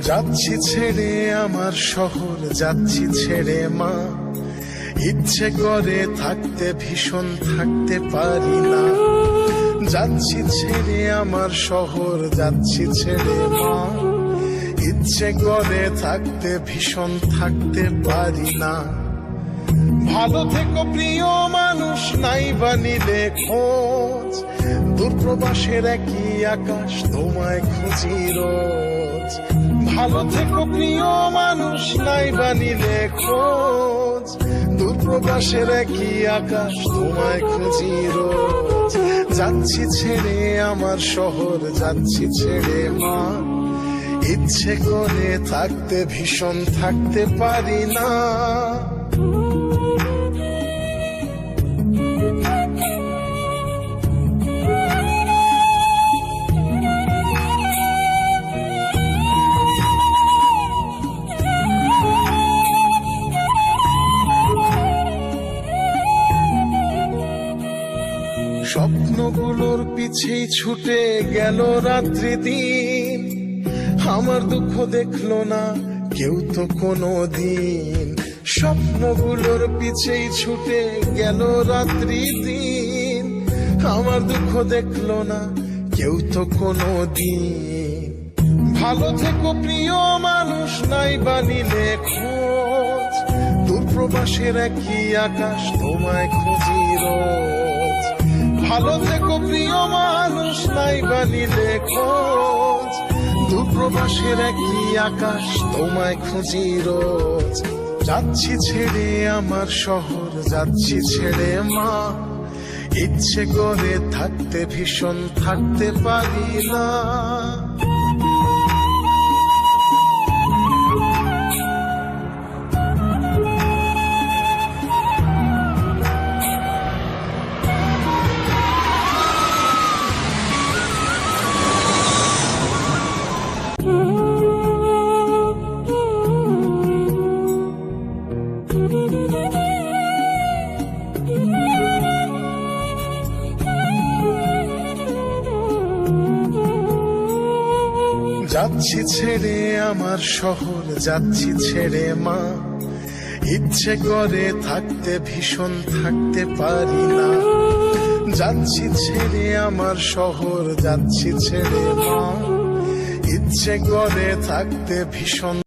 যাচ্ছি ছেড়ে আমার শহর, যাচ্ছি ছেড়ে মা। ইচ্ছে করে থাকতে ভীষণ, থাকতে পারি না। যাচ্ছি ছেড়ে আমার শহর, যাচ্ছি ছেড়ে মা। ইচ্ছে করে থাকতে ভীষণ, থাকতে পারি না। ভালো থেকো প্রিয় মানুষ, নাই বা নিলে খোঁজ। দূরপ্রবাসের একই আকাশ, তোমায় খুঁজি রোজ। ভালো থেকো প্রিয় মানুষ, নাই বা নিলে খোঁজ। দূরপ্রবাসের একই আকাশ, তোমায় খুঁজি রোজ। যাচ্ছি ছেড়ে আমার শহর, যাচ্ছি ছেড়ে মা। ইচ্ছে করে থাকতে ভীষণ, থাকতে পারি না। স্বপ্নগুলোর পিছেই ছুটে গেল রাত্রি দিন। আমার দুঃখ দেখলো না কেউ তো কোনো দিন। স্বপ্নগুলোর পিছেই ছুটে গেল রাত্রি দিন। আমার দুঃখ দেখলো না কেউ তো কোনো দিন। ভালো থেকো প্রিয় মানুষ, নাই বা নিলে খোঁজ। দূরপ্রবাসের একই আকাশ, তোমায় খুঁজি রোজ। ভালো থেকো প্রিয় মানুষ, নাই বা নিলে খোঁজ। দূরপ্রবাসের একই আকাশ, তোমায় খুঁজি রোজ। যাচ্ছি ছেড়ে আমার শহর, যাচ্ছি ছেড়ে মা। ইচ্ছে করে থাকতে ভীষণ, থাকতে পারি না। যাচ্ছি ছেড়ে আমার শহর, যাচ্ছি ছেড়ে মা। ইচ্ছে করে থাকতে ভীষণ, থাকতে পারি না। যাচ্ছি ছেড়ে আমার শহর, যাচ্ছি ছেড়ে মা। ইচ্ছে করে থাকতে ভীষণ।